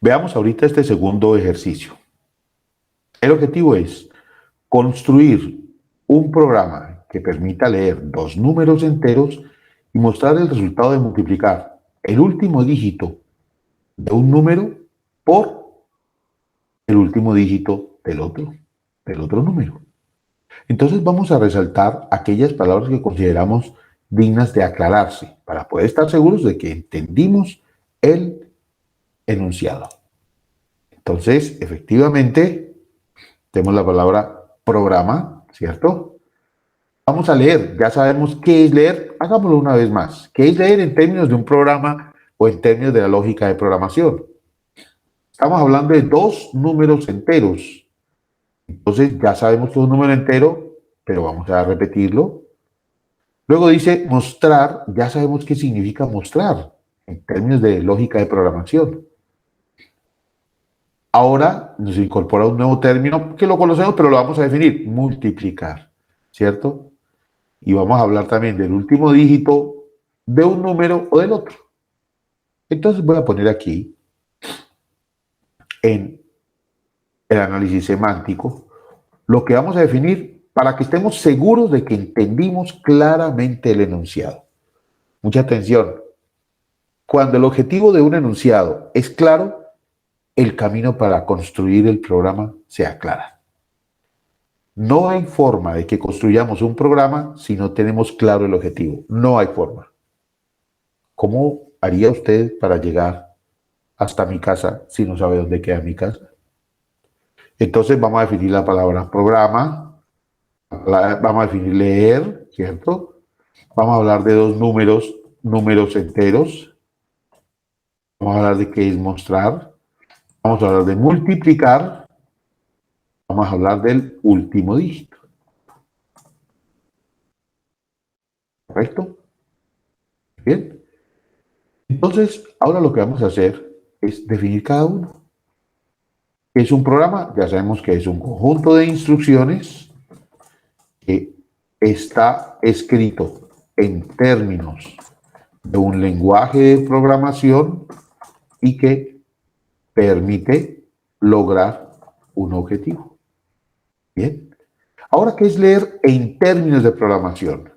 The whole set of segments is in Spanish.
Veamos ahorita este segundo ejercicio. El objetivo es construir un programa que permita leer dos números enteros y mostrar el resultado de multiplicar el último dígito de un número por el último dígito del otro número. Entonces vamos a resaltar aquellas palabras que consideramos dignas de aclararse para poder estar seguros de que entendimos el enunciado. Entonces, efectivamente, tenemos la palabra programa, ¿cierto? Vamos a leer, ya sabemos qué es leer, hagámoslo una vez más. ¿Qué es leer en términos de un programa o en términos de la lógica de programación? Estamos hablando de dos números enteros. Entonces ya sabemos que es un número entero, pero vamos a repetirlo. Luego dice mostrar, ya sabemos qué significa mostrar en términos de lógica de programación. Ahora nos incorpora un nuevo término que lo conocemos, pero lo vamos a definir, multiplicar, ¿cierto? Y vamos a hablar también del último dígito de un número o del otro. Entonces voy a poner aquí en el análisis semántico lo que vamos a definir para que estemos seguros de que entendimos claramente el enunciado. Mucha atención. Cuando el objetivo de un enunciado es claro, el camino para construir el programa se aclara. No hay forma de que construyamos un programa si no tenemos claro el objetivo. No hay forma. ¿Cómo haría usted para llegar hasta mi casa si no sabe dónde queda mi casa? Entonces vamos a definir la palabra programa, vamos a definir leer, ¿cierto? Vamos a hablar de dos números enteros. Vamos a hablar de qué es mostrar. Vamos a hablar de multiplicar. Vamos a hablar del último dígito. ¿Correcto? Bien. Entonces, ahora lo que vamos a hacer es definir cada uno. ¿Qué es un programa? Ya sabemos que es un conjunto de instrucciones que está escrito en términos de un lenguaje de programación y que permite lograr un objetivo. Bien. Ahora, ¿qué es leer en términos de programación?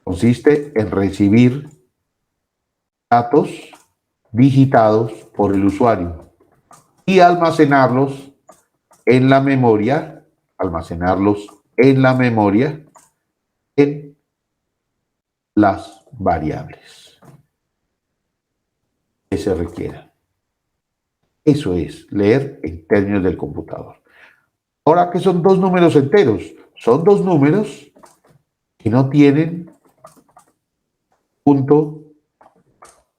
Consiste en recibir datos digitados por el usuario y almacenarlos en la memoria, en las variables que se requieran. Eso es leer en términos del computador. Ahora, ¿qué son dos números enteros? Son dos números que no tienen punto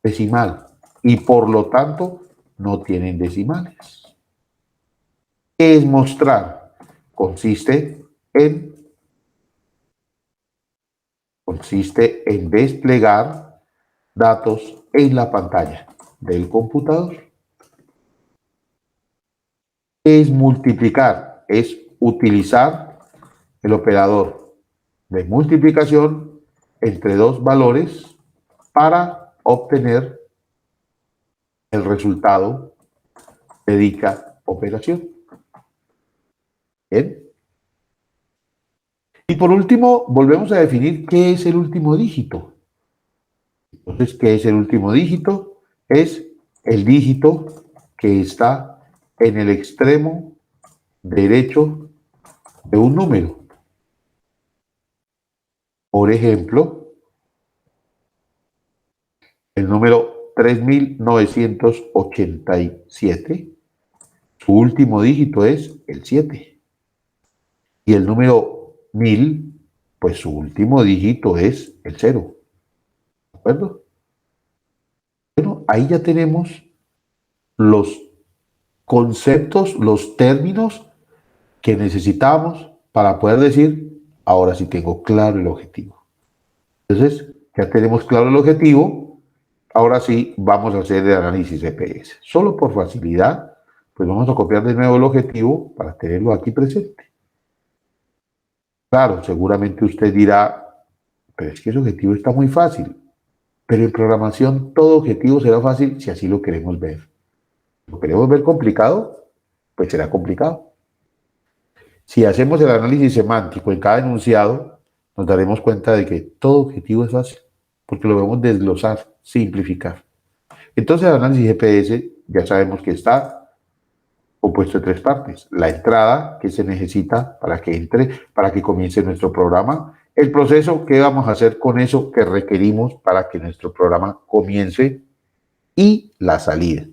decimal y por lo tanto no tienen decimales. ¿Qué es mostrar? Consiste en desplegar datos en la pantalla del computador. ¿Qué es multiplicar? Es utilizar el operador de multiplicación entre dos valores para obtener el resultado de dicha operación. Bien. Y por último, volvemos a definir qué es el último dígito. Entonces, ¿qué es el último dígito? Es el dígito que está en el extremo derecho de un número. Por ejemplo, el número 3987, su último dígito es el 7. Y el número 1000, pues su último dígito es el 0. ¿De acuerdo? Bueno, ahí ya tenemos los conceptos, los términos que necesitamos para poder decir, ahora sí tengo claro el objetivo. Entonces, ya tenemos claro el objetivo, ahora sí vamos a hacer el análisis EPS. Solo por facilidad, pues vamos a copiar de nuevo el objetivo para tenerlo aquí presente. Claro, seguramente usted dirá, pero es que ese objetivo está muy fácil. Pero en programación todo objetivo será fácil si así lo queremos ver. Lo queremos ver complicado, pues será complicado. Si hacemos el análisis semántico en cada enunciado, nos daremos cuenta de que todo objetivo es fácil, porque lo vemos desglosar, simplificar. Entonces, el análisis GPS ya sabemos que está compuesto de tres partes. La entrada que se necesita para que entre, para que comience nuestro programa. El proceso, qué vamos a hacer con eso que requerimos para que nuestro programa comience. Y la salida.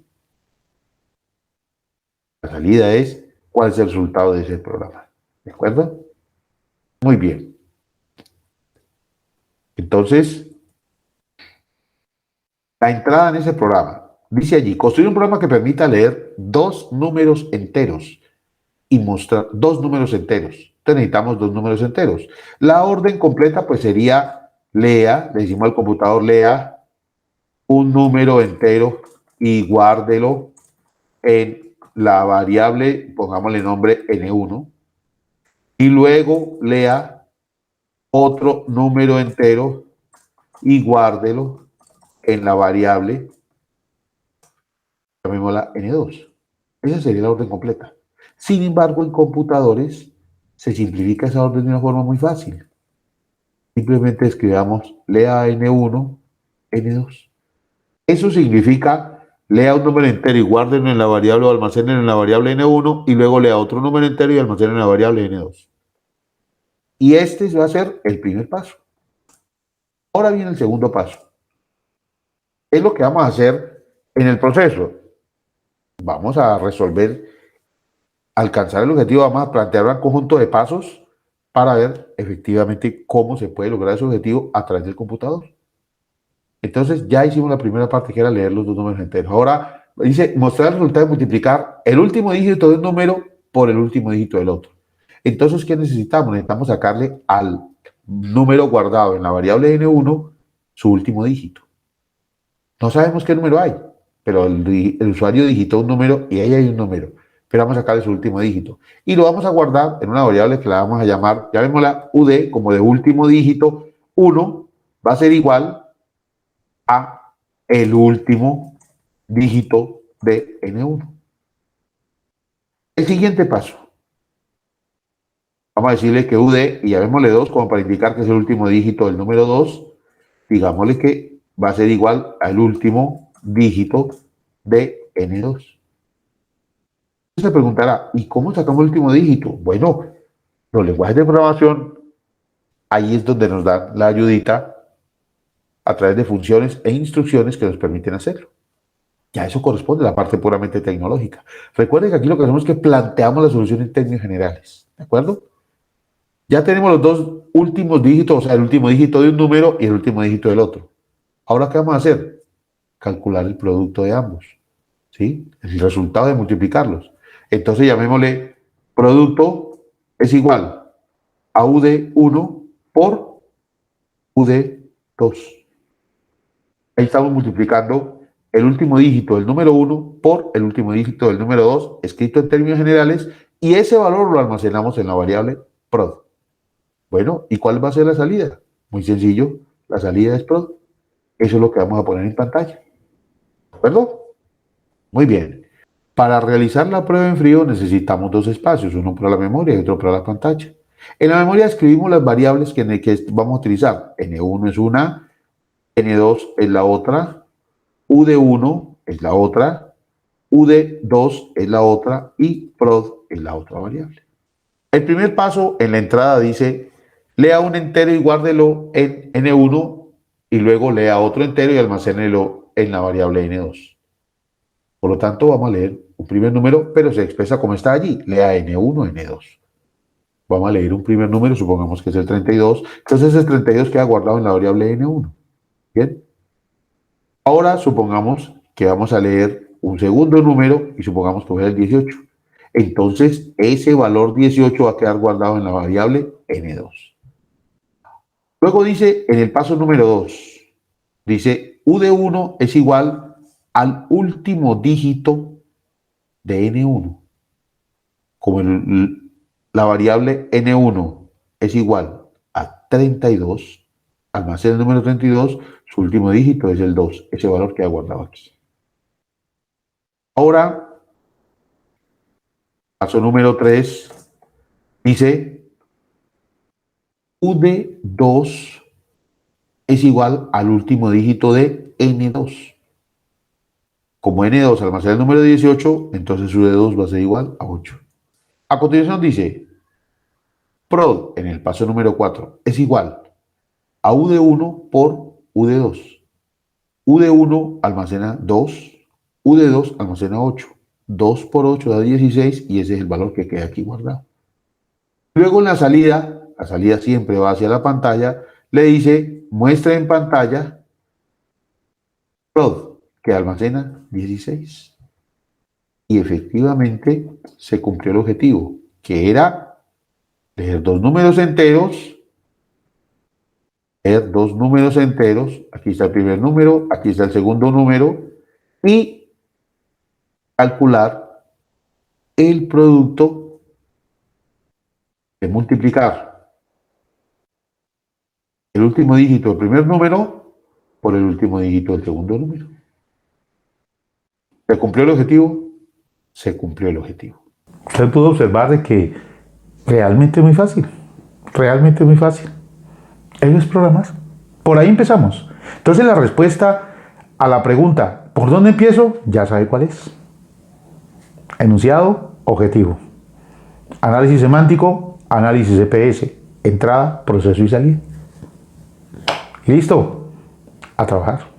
La salida es cuál es el resultado de ese programa. ¿De acuerdo? Muy bien. Entonces, la entrada en ese programa. Dice allí, construir un programa que permita leer dos números enteros y mostrar dos números enteros. Entonces necesitamos dos números enteros. La orden completa pues sería lea, le decimos al computador lea un número entero y guárdelo en la variable, pongámosle nombre N1, y luego lea otro número entero y guárdelo en la variable, llamémosla N2. Esa sería la orden completa. Sin embargo, en computadores se simplifica esa orden de una forma muy fácil. Simplemente escribamos lea N1, N2. Eso significa lea un número entero y guárdenlo en la variable o almacenen en la variable N1 y luego lea otro número entero y almacenen en la variable N2. Y este va a ser el primer paso. Ahora viene el segundo paso. Es lo que vamos a hacer en el proceso. Vamos a resolver, alcanzar el objetivo, vamos a plantear un conjunto de pasos para ver efectivamente cómo se puede lograr ese objetivo a través del computador. Entonces ya hicimos la primera parte que era leer los dos números enteros. Ahora dice mostrar el resultado de multiplicar el último dígito de un número por el último dígito del otro. Entonces, ¿qué necesitamos? Necesitamos sacarle al número guardado en la variable n1 su último dígito. No sabemos qué número hay, pero el usuario digitó un número y ahí hay un número. Pero vamos a sacarle su último dígito. Y lo vamos a guardar en una variable que la vamos a llamar, llamémosla UD, como de último dígito, 1 va a ser igual a el último dígito de N1. El siguiente paso. Vamos a decirle que UD, y llamémosle 2 como para indicar que es el último dígito del número 2. Digámosle que va a ser igual al último dígito de N2. Se preguntará, ¿y cómo sacamos el último dígito? Bueno, los lenguajes de programación, ahí es donde nos dan la ayudita a través de funciones e instrucciones que nos permiten hacerlo. Ya eso corresponde a la parte puramente tecnológica. Recuerden que aquí lo que hacemos es que planteamos la solución en términos generales. ¿De acuerdo? Ya tenemos los dos últimos dígitos, o sea, el último dígito de un número y el último dígito del otro. Ahora, ¿qué vamos a hacer? Calcular el producto de ambos. ¿Sí? El resultado de multiplicarlos. Entonces llamémosle producto es igual a UD1 por UD2. Ahí estamos multiplicando el último dígito del número 1 por el último dígito del número 2, escrito en términos generales, y ese valor lo almacenamos en la variable prod. Bueno, ¿y cuál va a ser la salida? Muy sencillo, la salida es prod. Eso es lo que vamos a poner en pantalla. ¿De acuerdo? Muy bien. Para realizar la prueba en frío necesitamos dos espacios, uno para la memoria y otro para la pantalla. En la memoria escribimos las variables que vamos a utilizar. N1 es una, N2 es la otra, UD1 es la otra, UD2 es la otra y prod es la otra variable. El primer paso en la entrada dice, lea un entero y guárdelo en N1 y luego lea otro entero y almacénelo en la variable N2. Por lo tanto, vamos a leer un primer número, pero se expresa como está allí. Lea N1, N2. Vamos a leer un primer número, supongamos que es el 32. Entonces, ese 32 queda guardado en la variable N1. Bien. Ahora, supongamos que vamos a leer un segundo número y supongamos que va a ser el 18. Entonces, ese valor 18 va a quedar guardado en la variable N2. Luego dice, en el paso número 2, dice UD1 es igual al último dígito de N1. Como la variable N1 es igual a 32, almacena el número 32, su último dígito es el 2. Ese valor queda guardado aquí. Ahora, paso número 3, dice U de 2 es igual al último dígito de N2. Como N2 almacena el número 18, entonces U de 2 va a ser igual a 8. A continuación dice, prod en el paso número 4 es igual a U de 1 por U de 2. U de 1 almacena 2, U de 2 almacena 8. 2 por 8 da 16 y ese es el valor que queda aquí guardado. Luego en la salida siempre va hacia la pantalla, le dice muestra en pantalla prod que almacena 16. Y efectivamente se cumplió el objetivo, que era leer dos números enteros, aquí está el primer número, aquí está el segundo número, y calcular el producto de multiplicar el último dígito del primer número por el último dígito del segundo número. ¿Se cumplió el objetivo? Se cumplió el objetivo. Usted pudo observar de que realmente es muy fácil. Realmente es muy fácil. Eso es programar. Por ahí empezamos. Entonces la respuesta a la pregunta, ¿por dónde empiezo? Ya sabe cuál es. Enunciado, objetivo. Análisis semántico, análisis EPS. Entrada, proceso y salida. Y listo. A trabajar.